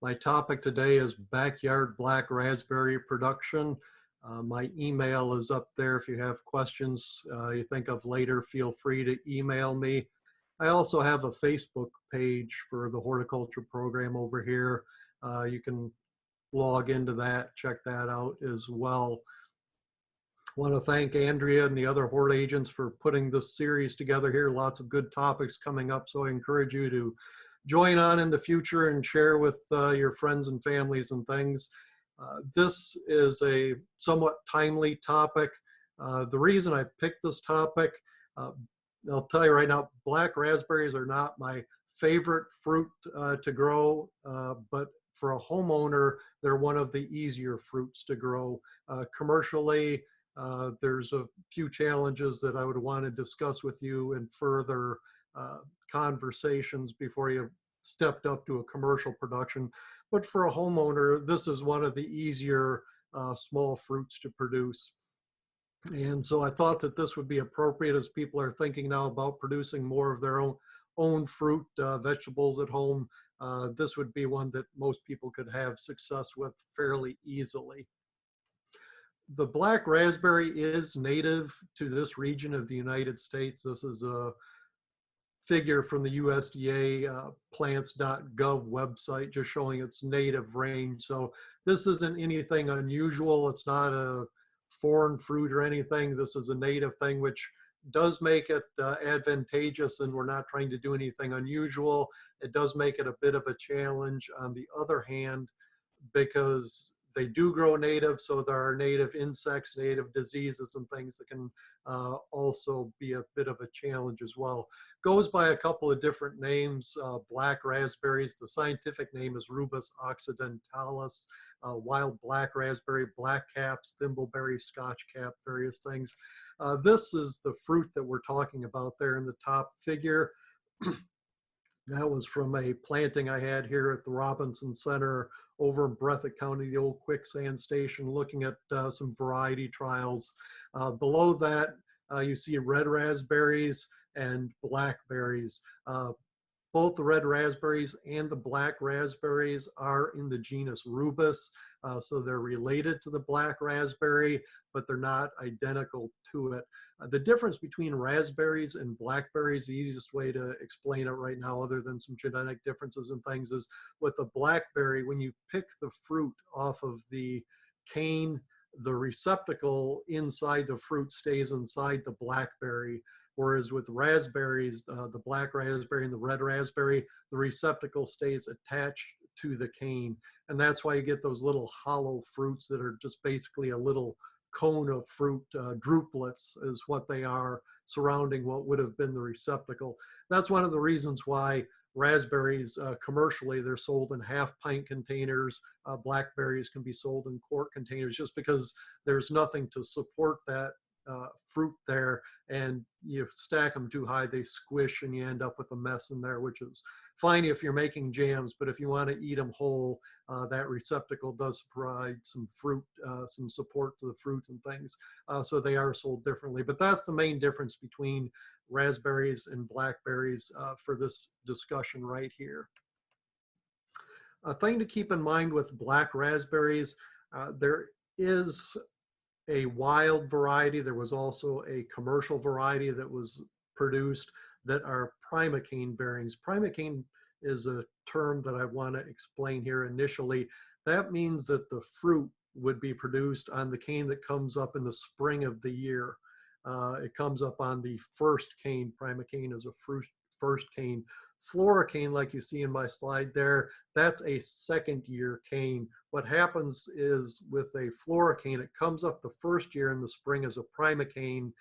My topic today is backyard black raspberry production. My email is up there. If you have questions you think of later, feel free to email me. I also have a Facebook page for the horticulture program over here. You can log into that, check that out as well. I want to thank Andrea and the other hort agents for putting this series together here. Lots of good topics coming up, so I encourage you to join on in the future and share with your friends and families and things. This is a somewhat timely topic. The reason I picked this topic, I'll tell you right now, black raspberries are not my favorite fruit to grow, but for a homeowner, they're one of the easier fruits to grow. Commercially, there's a few challenges that I would want to discuss with you in further conversations before you stepped up to a commercial production. But for a homeowner, this is one of the easier small fruits to produce. And so I thought that this would be appropriate as people are thinking now about producing more of their own fruit, vegetables at home. This would be one that most people could have success with fairly easily. The black raspberry is native to this region of the United States. This is a figure from the USDA plants.gov website just showing its native range. So this isn't anything unusual. It's not a foreign fruit or anything. This is a native thing, which does make it advantageous, and we're not trying to do anything unusual. It does make it a bit of a challenge on the other hand, because they do grow native, so there are native insects, native diseases and things that can also be a bit of a challenge as well. Goes by a couple of different names, black raspberries. The scientific name is Rubus occidentalis, wild black raspberry, black caps, thimbleberry, scotch cap, various things. This is the fruit that we're talking about there in the top figure. That was from a planting I had here at the Robinson Center over in Breathitt County, the old quicksand station, looking at some variety trials. Below that, you see red raspberries and blackberries. Both the red raspberries and the black raspberries are in the genus Rubus, so they're related to the black raspberry, but they're not identical to it. The difference between raspberries and blackberries, the easiest way to explain it right now, other than some genetic differences and things, is with a blackberry, when you pick the fruit off of the cane, the receptacle inside the fruit stays inside the blackberry. Whereas with raspberries, the black raspberry and the red raspberry, the receptacle stays attached to the cane. And that's why you get those little hollow fruits that are just basically a little cone of fruit. Drupelets is what they are, surrounding what would have been the receptacle. That's one of the reasons why raspberries commercially, they're sold in half-pint containers. Blackberries can be sold in quart containers, just because there's nothing to support that fruit there, and you stack them too high, they squish and you end up with a mess in there, which is fine if you're making jams, but if you want to eat them whole, that receptacle does provide some fruit, some support to the fruits and things, so they are sold differently. But that's the main difference between raspberries and blackberries for this discussion right here. A thing to keep in mind with black raspberries, there is a wild variety. There was also a commercial variety that was produced that are primocane bearings. Primocane is a term that I want to explain here initially. That means that the fruit would be produced on the cane that comes up in the spring of the year. It comes up on the first cane. Primocane is a first cane. Floricane, like you see in my slide there, that's a second year cane. What happens is with a floricane, it comes up the first year in the spring as a primocane.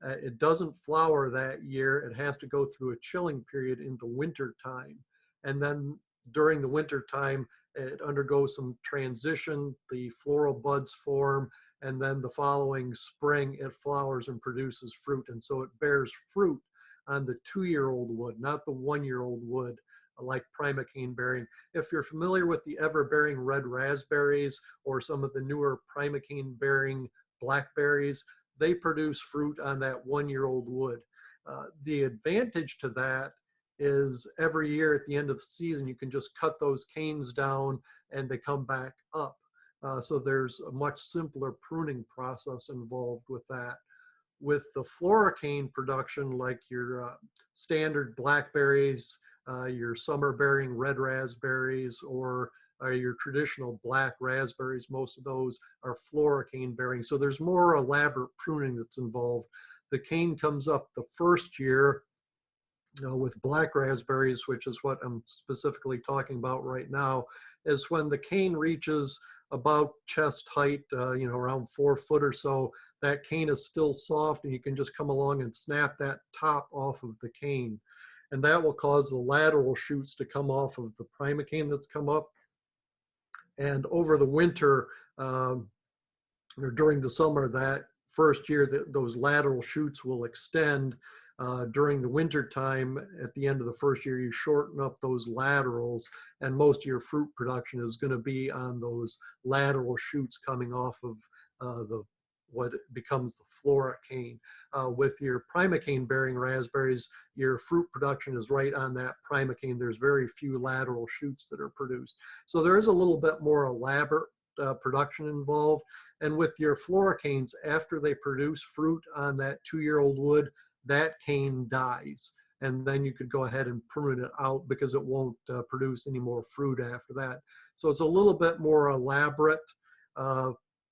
It doesn't flower that year. It has to go through a chilling period in the winter time. And then during the winter time, it undergoes some transition. The floral buds form, and then the following spring, it flowers and produces fruit. And so it bears fruit on the 2-year-old wood, not the 1-year-old wood, like primocane bearing. If you're familiar with the ever-bearing red raspberries or some of the newer primocane bearing blackberries, they produce fruit on that 1-year-old wood. The advantage to that is every year at the end of the season, you can just cut those canes down and they come back up. So there's a much simpler pruning process involved with that. With the Floricane production, like your standard blackberries, your summer bearing red raspberries, or your traditional black raspberries, most of those are Floricane bearing. So there's more elaborate pruning that's involved. The cane comes up the first year with black raspberries, which is what I'm specifically talking about right now, is when the cane reaches about chest height, around 4 foot or so. That cane is still soft, and you can just come along and snap that top off of the cane. And that will cause the lateral shoots to come off of the primocane that's come up. And over the winter, or during the summer, that first year, those lateral shoots will extend. During the winter time, at the end of the first year, you shorten up those laterals, and most of your fruit production is going to be on those lateral shoots coming off of what becomes the Floricane. With your primocane bearing raspberries, your fruit production is right on that primocane. There's very few lateral shoots that are produced. So there is a little bit more elaborate production involved. And with your Floricanes, after they produce fruit on that 2-year-old wood, that cane dies. And then you could go ahead and prune it out because it won't produce any more fruit after that. So it's a little bit more elaborate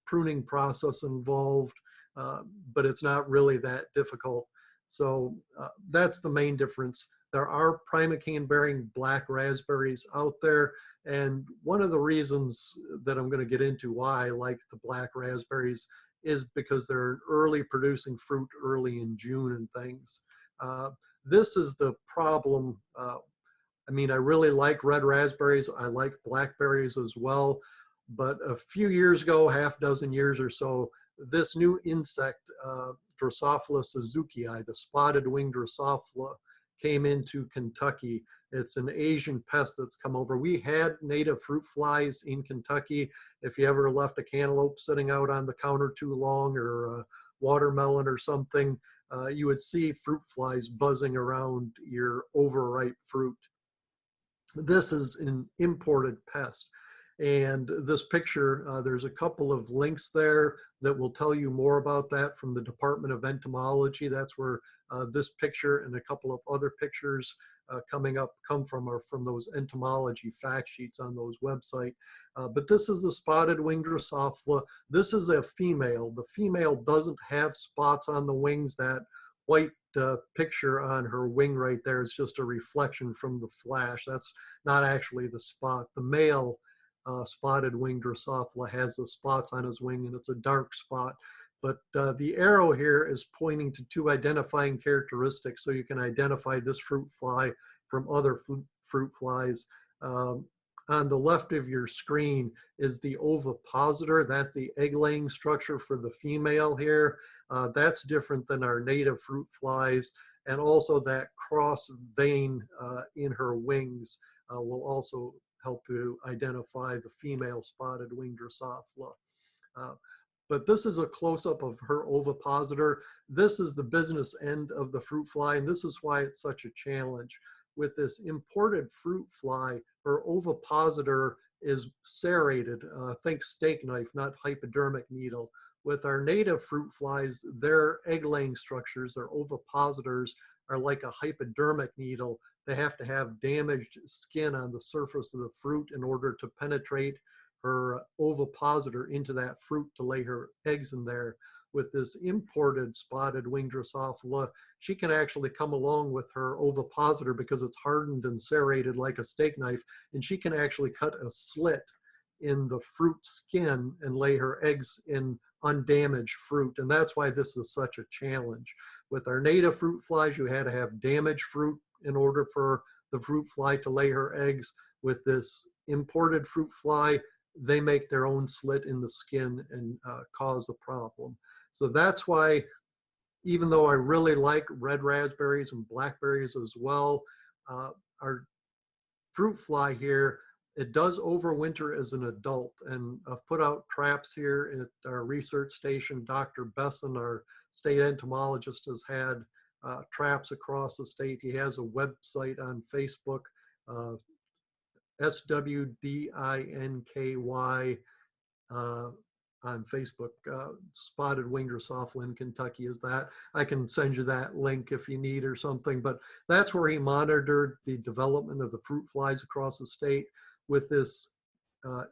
pruning process involved, but it's not really that difficult. So that's the main difference. There are primocane bearing black raspberries out there. And one of the reasons that I'm going to get into why I like the black raspberries is because they're early producing fruit early in June and things. This is the problem. I mean, I really like red raspberries. I like blackberries as well. But a few years ago, half dozen years or so, this new insect, Drosophila suzukii, the spotted wing Drosophila, came into Kentucky. It's an Asian pest that's come over. We had native fruit flies in Kentucky. If you ever left a cantaloupe sitting out on the counter too long, or a watermelon or something, you would see fruit flies buzzing around your overripe fruit. This is an imported pest. And this picture, there's a couple of links there that will tell you more about that from the Department of Entomology. That's where this picture and a couple of other pictures coming up come from, are from those entomology fact sheets on those websites. But this is the spotted wing Drosophila. This is a female. The female doesn't have spots on the wings. That white picture on her wing right there is just a reflection from the flash. That's not actually the spot. The male spotted wing Drosophila has the spots on his wing, and it's a dark spot. But the arrow here is pointing to 2 identifying characteristics, so you can identify this fruit fly from other fruit flies. On the left of your screen is the ovipositor. That's the egg-laying structure for the female here. That's different than our native fruit flies. And also that cross vein in her wings will also help to identify the female spotted wing Drosophila. But this is a close-up of her ovipositor. This is the business end of the fruit fly, and this is why it's such a challenge. With this imported fruit fly, her ovipositor is serrated. Think steak knife, not hypodermic needle. With our native fruit flies, their egg-laying structures, their ovipositors, are like a hypodermic needle. They have to have damaged skin on the surface of the fruit in order to penetrate her ovipositor into that fruit to lay her eggs in there. With this imported spotted wing Drosophila, she can actually come along with her ovipositor because it's hardened and serrated like a steak knife, and she can actually cut a slit in the fruit skin and lay her eggs in undamaged fruit. And that's why this is such a challenge. With our native fruit flies, you had to have damaged fruit in order for the fruit fly to lay her eggs. With this imported fruit fly, they make their own slit in the skin and cause a problem. So that's why, even though I really like red raspberries and blackberries as well, our fruit fly here, it does overwinter as an adult. And I've put out traps here at our research station. Dr. Besson, our state entomologist, has had traps across the state. He has a website on Facebook, uh, SWDINKY on Facebook. Spotted Wing Drosophila in Kentucky is that. I can send you that link if you need or something, but that's where he monitored the development of the fruit flies across the state with this uh,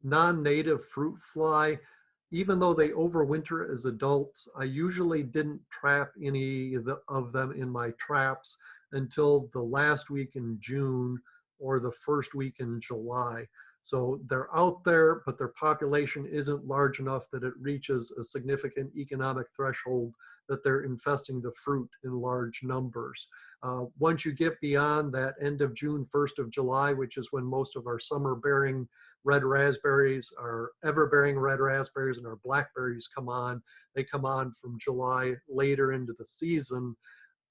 non-native fruit fly. Even though they overwinter as adults, I usually didn't trap any of them in my traps until the last week in June or the first week in July. So they're out there, but their population isn't large enough that it reaches a significant economic threshold that they're infesting the fruit in large numbers. Once you get beyond that end of June, 1st of July, which is when most of our summer bearing red raspberries, our ever-bearing red raspberries, and our blackberries come on. They come on from July later into the season.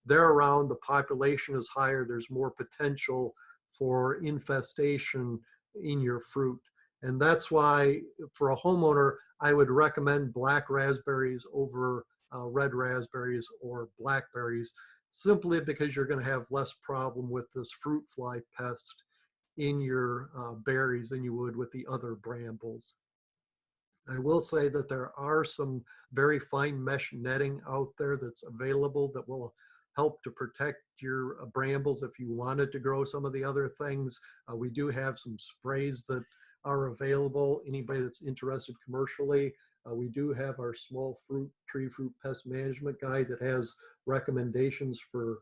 They're around, the population is higher, there's more potential for infestation in your fruit. And that's why for a homeowner, I would recommend black raspberries over red raspberries or blackberries, simply because you're going to have less problem with this fruit fly pest in your berries than you would with the other brambles. I will say that there are some very fine mesh netting out there that's available that will help to protect your brambles if you wanted to grow some of the other things. We do have some sprays that are available. Anybody that's interested commercially, we do have our small tree fruit pest management guide that has recommendations for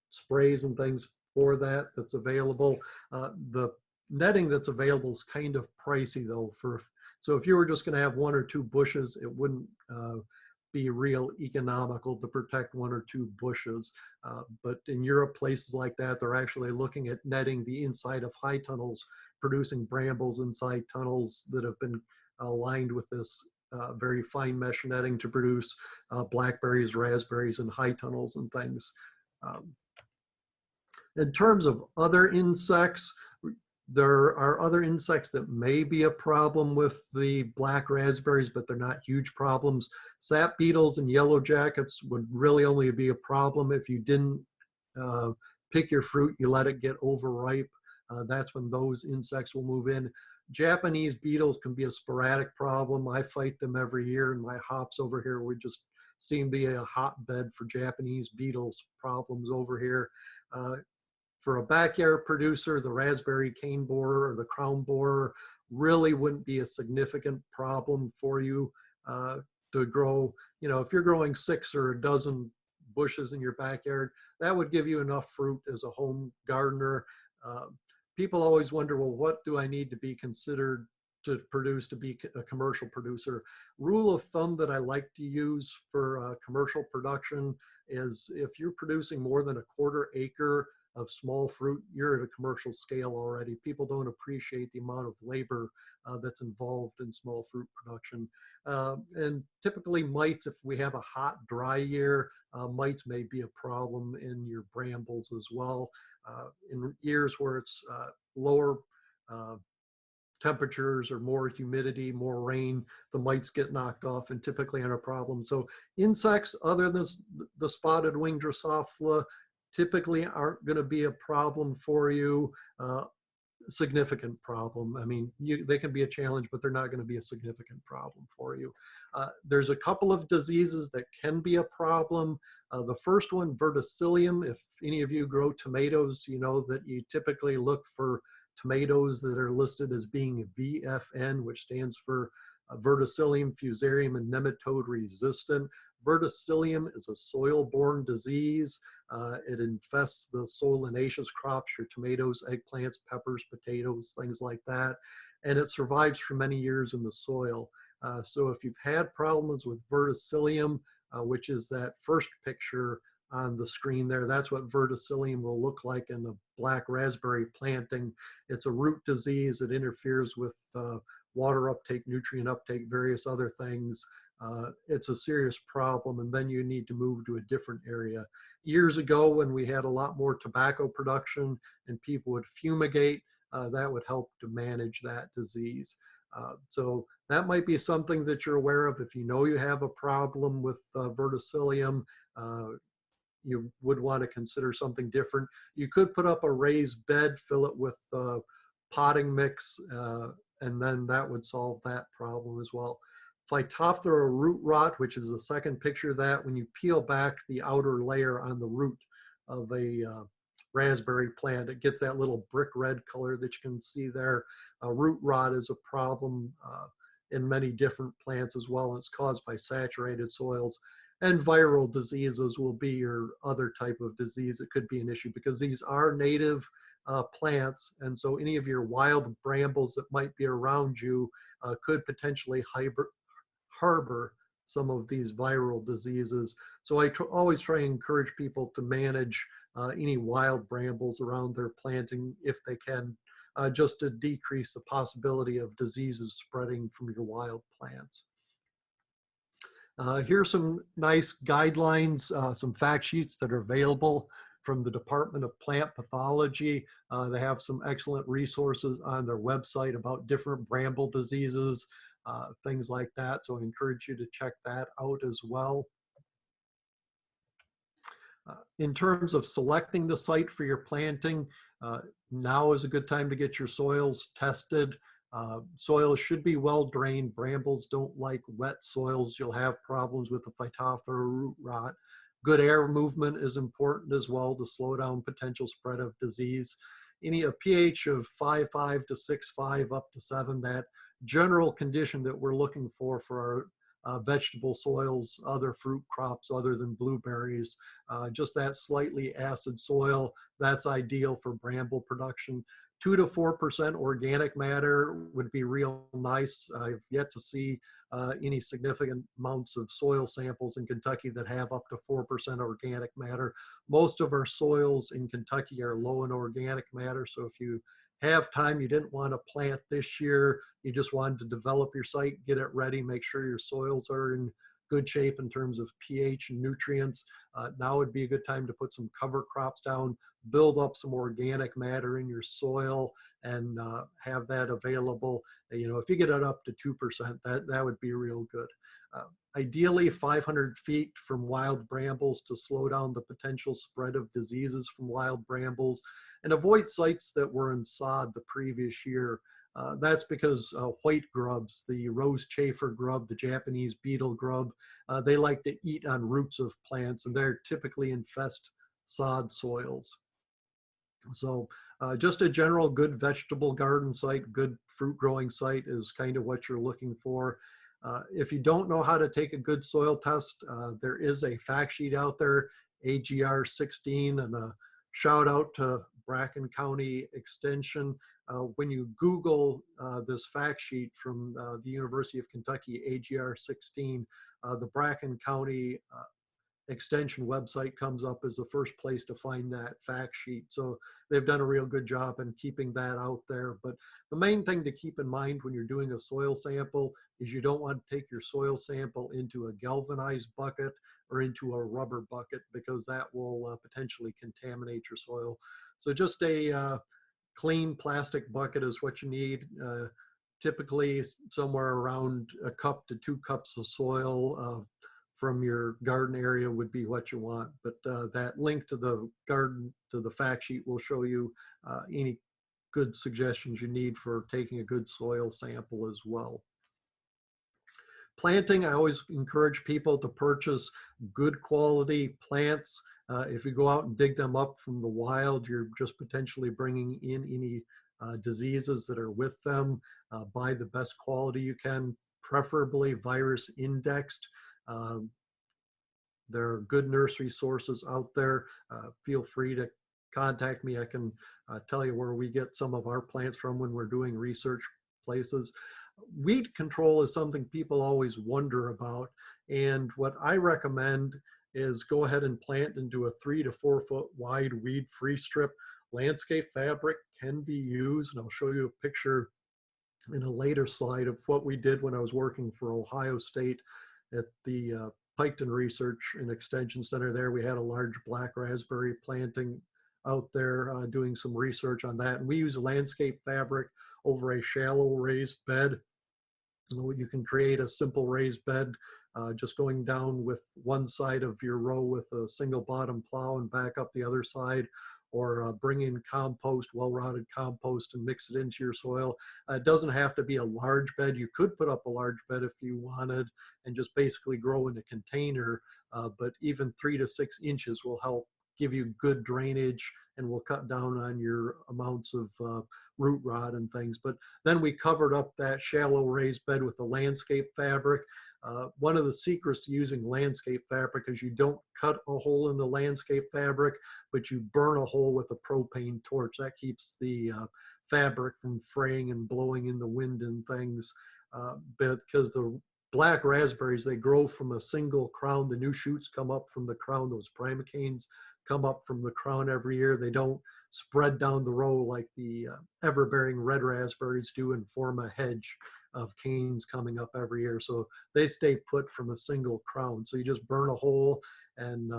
sprays and things for that that's available. The netting that's available is kind of pricey though. So if you were just going to have 1 or 2 bushes, it wouldn't be real economical to protect 1 or 2 bushes. But in Europe, places like that, they're actually looking at netting the inside of high tunnels, producing brambles inside tunnels that have been lined with this very fine mesh netting to produce blackberries, raspberries, and high tunnels and things. In terms of other insects, there are other insects that may be a problem with the black raspberries, but they're not huge problems. Sap beetles and yellow jackets would really only be a problem if you didn't pick your fruit, you let it get overripe. That's when those insects will move in. Japanese beetles can be a sporadic problem. I fight them every year in my hops over here. We just seem to be a hotbed for Japanese beetles problems over here. For a backyard producer, the raspberry cane borer or the crown borer really wouldn't be a significant problem for you to grow. You know, if you're growing 6 or a dozen bushes in your backyard, that would give you enough fruit as a home gardener. People always wonder, well, what do I need to be considered to produce to be a commercial producer? Rule of thumb that I like to use for commercial production is if you're producing more than a 1/4 acre of small fruit, you're at a commercial scale already. People don't appreciate the amount of labor that's involved in small fruit production. And typically mites, if we have a hot, dry year, mites may be a problem in your brambles as well. In years where it's lower temperatures or more humidity, more rain, the mites get knocked off and typically aren't a problem. So insects other than the spotted wing Drosophila typically aren't going to be a problem for you. Significant problem. I mean, they can be a challenge, but they're not going to be a significant problem for you. There's a couple of diseases that can be a problem. The first one, verticillium. If any of you grow tomatoes, you know that you typically look for tomatoes that are listed as being VFN, which stands for verticillium, fusarium, and nematode resistant. Verticillium is a soil-borne disease. It infests the solanaceous crops, your tomatoes, eggplants, peppers, potatoes, things like that. And it survives for many years in the soil. So if you've had problems with verticillium, which is that first picture on the screen there, that's what verticillium will look like in the black raspberry planting. It's a root disease. It interferes with water uptake, nutrient uptake, various other things. It's a serious problem, and then you need to move to a different area. Years ago, when we had a lot more tobacco production and people would fumigate, that would help to manage that disease. So that might be something that you're aware of. If you know you have a problem with verticillium, you would want to consider something different. You could put up a raised bed, fill it with potting mix, and then that would solve that problem as well. Phytophthora root rot, which is the second picture of that, when you peel back the outer layer on the root of a raspberry plant, it gets that little brick red color that you can see there. Root rot is a problem in many different plants as well, and it's caused by saturated soils. And viral diseases will be your other type of disease. It could be an issue because these are native plants, and so any of your wild brambles that might be around you could potentially harbor some of these viral diseases. So I always try and encourage people to manage any wild brambles around their planting if they can, just to decrease the possibility of diseases spreading from your wild plants. Here's some nice guidelines, some fact sheets that are available from the Department of Plant Pathology. They have some excellent resources on their website about different bramble diseases, things like that. So I encourage you to check that out as well. In terms of selecting the site for your planting, now is a good time to get your soils tested. Soils should be well drained. Brambles don't like wet soils. You'll have problems with the Phytophthora root rot. Good air movement is important as well to slow down potential spread of disease. A pH of 5.5 to 6.5 up to 7, that general condition that we're looking for our vegetable soils, other fruit crops other than blueberries. Just that slightly acid soil, that's ideal for bramble production. 2 to 4% organic matter would be real nice. I've yet to see any significant amounts of soil samples in Kentucky that have up to 4% organic matter. Most of our soils in Kentucky are low in organic matter, so if you have time, you didn't want to plant this year, you just wanted to develop your site, get it ready, make sure your soils are in good shape in terms of pH and nutrients. Now would be a good time to put some cover crops down, build up some organic matter in your soil, and have that available. If you get it up to 2%, that would be real good. Ideally 500 feet from wild brambles to slow down the potential spread of diseases from wild brambles, and avoid sites that were in sod the previous year. That's because white grubs, the rose chafer grub, the Japanese beetle grub, they like to eat on roots of plants, and they're typically infest sod soils. So just a general good vegetable garden site, good fruit growing site is kind of what you're looking for. If you don't know how to take a good soil test, there is a fact sheet out there, AGR 16, and a shout out to Bracken County Extension. When you Google this fact sheet from the University of Kentucky, AGR 16, the Bracken County Extension website comes up as the first place to find that fact sheet. So they've done a real good job in keeping that out there. But the main thing to keep in mind when you're doing a soil sample is you don't want to take your soil sample into a galvanized bucket or into a rubber bucket, because that will potentially contaminate your soil. So just a clean plastic bucket is what you need. Typically somewhere around a cup to 2 cups of soil from your garden area would be what you want. But that link to the garden, to the fact sheet, will show you any good suggestions you need for taking a good soil sample as well. Planting, I always encourage people to purchase good quality plants. If you go out and dig them up from the wild, you're just potentially bringing in any diseases that are with them. Buy the best quality you can, preferably virus indexed. There are good nursery sources out there. Feel free to contact me. I can tell you where we get some of our plants from when we're doing research places. Weed control is something people always wonder about, and what I recommend is go ahead and plant into a 3 to 4 foot wide weed-free strip. Landscape fabric can be used, and I'll show you a picture in a later slide of what we did when I was working for Ohio State at the Piketon Research and Extension Center there. We had a large black raspberry planting out there doing some research on that. And we use landscape fabric over a shallow raised bed. You can create a simple raised bed just going down with one side of your row with a single bottom plow and back up the other side, or bring in compost, well-rotted compost, and mix it into your soil. It doesn't have to be a large bed. You could put up a large bed if you wanted and just basically grow in a container, but even 3 to 6 inches will help give you good drainage and will cut down on your amounts of root rot and things. But then we covered up that shallow raised bed with a landscape fabric. One of the secrets to using landscape fabric is you don't cut a hole in the landscape fabric, but you burn a hole with a propane torch. That keeps the fabric from fraying and blowing in the wind and things. Because the black raspberries, they grow from a single crown. The new shoots come up from the crown. Those Primocanes come up from the crown every year. They don't spread down the row like the ever-bearing red raspberries do and form a hedge of canes coming up every year. So they stay put from a single crown. So you just burn a hole, and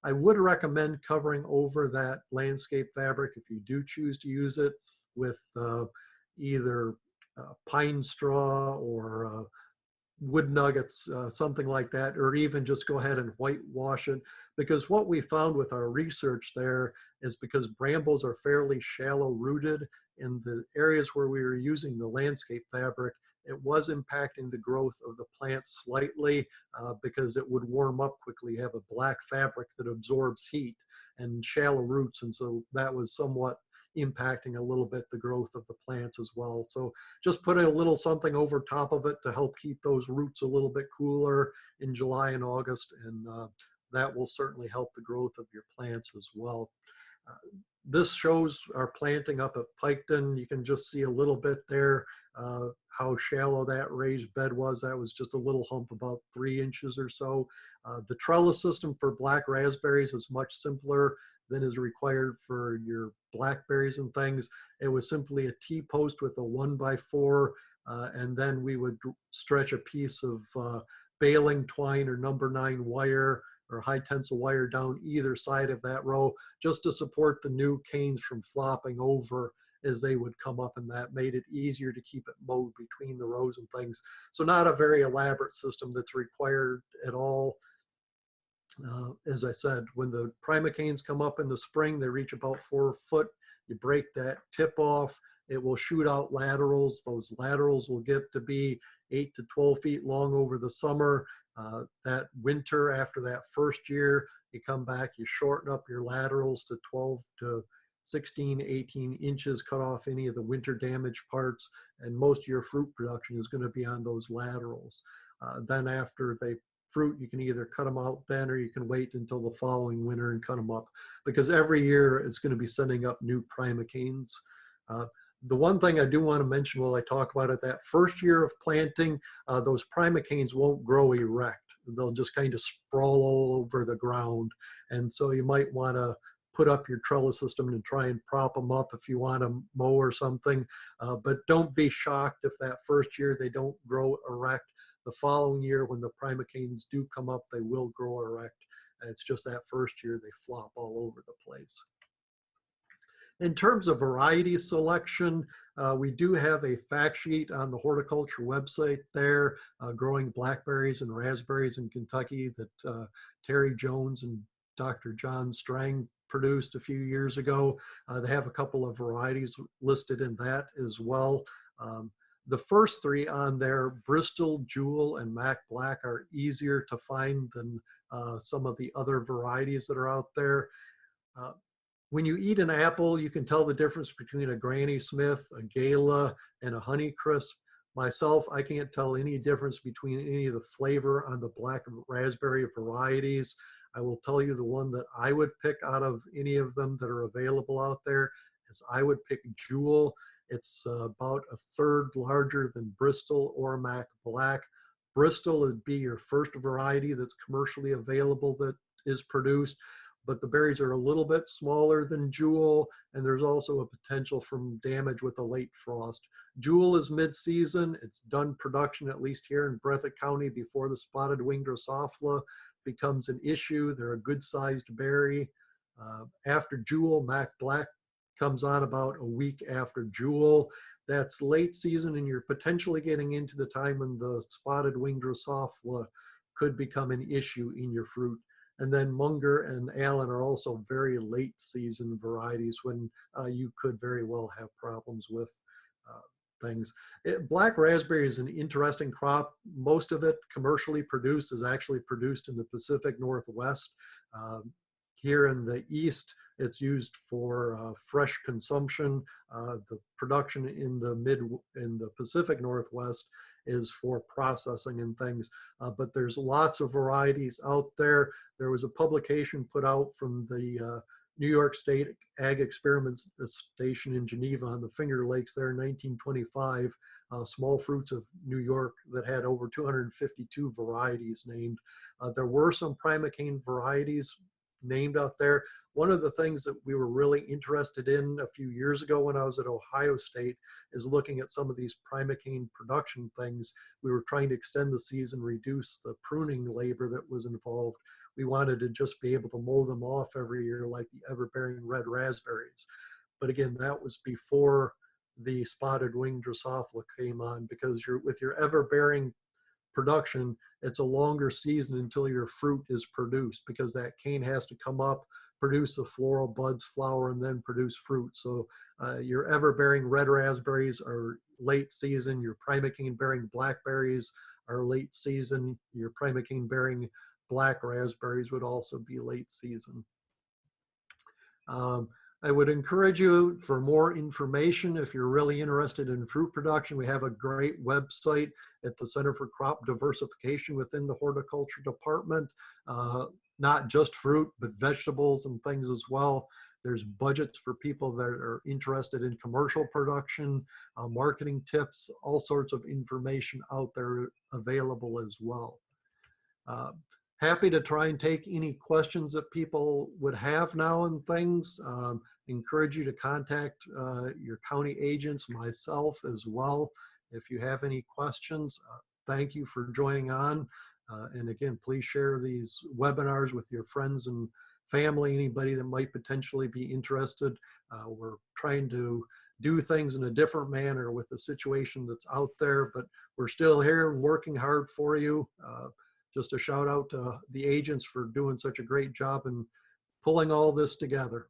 I would recommend covering over that landscape fabric if you do choose to use it with either pine straw or wood nuggets, something like that, or even just go ahead and whitewash it. Because what we found with our research there is because brambles are fairly shallow rooted, in the areas where we were using the landscape fabric, it was impacting the growth of the plant slightly because it would warm up quickly. You have a black fabric that absorbs heat and shallow roots, and so that was somewhat impacting a little bit the growth of the plants as well. So just put a little something over top of it to help keep those roots a little bit cooler in July and August, and that will certainly help the growth of your plants as well. This shows our planting up at Piketon. You can just see a little bit there how shallow that raised bed was. That was just a little hump about 3 inches or so. The trellis system for black raspberries is much simpler than is required for your blackberries and things. It was simply a T-post with a 1x4, and then we would stretch a piece of baling twine or number 9 wire or high tensile wire down either side of that row just to support the new canes from flopping over as they would come up, and that made it easier to keep it mowed between the rows and things. So not a very elaborate system that's required at all. As I said, when the Primocanes come up in the spring, they reach about 4 foot. You break that tip off, it will shoot out laterals. Those laterals will get to be 8 to 12 feet long over the summer. That winter, after that first year, you come back, you shorten up your laterals to 12 to 16, 18 inches, cut off any of the winter damaged parts, and most of your fruit production is going to be on those laterals. Then after they fruit, you can either cut them out then, or you can wait until the following winter and cut them up, because every year it's going to be sending up new Primocanes. The one thing I do want to mention while I talk about it, that first year of planting, those Primocanes won't grow erect. They'll just kind of sprawl all over the ground. And so you might want to put up your trellis system and try and prop them up if you want to mow or something. But don't be shocked if that first year they don't grow erect. The following year, when the Primocanes do come up, they will grow erect. And it's just that first year they flop all over the place. In terms of variety selection, we do have a fact sheet on the horticulture website there, growing blackberries and raspberries in Kentucky, that Terry Jones and Dr. John Strang produced a few years ago. They have a couple of varieties listed in that as well. The first 3 on there, Bristol, Jewel, and Mac Black, are easier to find than some of the other varieties that are out there. When you eat an apple, you can tell the difference between a Granny Smith, a Gala, and a Honeycrisp. Myself, I can't tell any difference between any of the flavor on the black raspberry varieties. I will tell you the one that I would pick out of any of them that are available out there is I would pick Jewel. It's about a third larger than Bristol or Mac Black. Bristol would be your first variety that's commercially available that is produced, but the berries are a little bit smaller than Jewel, and there's also a potential from damage with a late frost. Jewel is mid-season. It's done production, at least here in Breathitt County, before the spotted Wing Drosophila becomes an issue. They're a good-sized berry. After Jewel, Mac Black comes on about a week after Jewel. That's late season, and you're potentially getting into the time when the spotted Wing Drosophila could become an issue in your fruit. And then Munger and Allen are also very late season varieties when you could very well have problems with things. Black raspberry is an interesting crop. Most of it commercially produced is actually produced in the Pacific Northwest. Here in the East, it's used for fresh consumption. The production in the Pacific Northwest is for processing and things. But there's lots of varieties out there. There was a publication put out from the New York State Ag Experiment Station in Geneva on the Finger Lakes there in 1925, Small Fruits of New York, that had over 252 varieties named. There were some Primocane varieties named out there. One of the things that we were really interested in a few years ago when I was at Ohio State is looking at some of these Primocane production things. We were trying to extend the season, reduce the pruning labor that was involved. We wanted to just be able to mow them off every year like the ever-bearing red raspberries. But again, that was before the spotted wing Drosophila came on, because with your ever-bearing production, it's a longer season until your fruit is produced, because that cane has to come up, produce the floral buds, flower, and then produce fruit. So your ever-bearing red raspberries are late season. Your Primocane-bearing blackberries are late season. Your Primocane-bearing black raspberries would also be late season. I would encourage you for more information if you're really interested in fruit production. We have a great website at the Center for Crop Diversification within the Horticulture Department. Not just fruit, but vegetables and things as well. There's budgets for people that are interested in commercial production, marketing tips, all sorts of information out there available as well. Happy to try and take any questions that people would have now and things. Encourage you to contact your county agents, myself as well, if you have any questions. Thank you for joining on. And again, please share these webinars with your friends and family, anybody that might potentially be interested. We're trying to do things in a different manner with the situation that's out there, but we're still here and working hard for you. Just a shout out to the agents for doing such a great job and pulling all this together.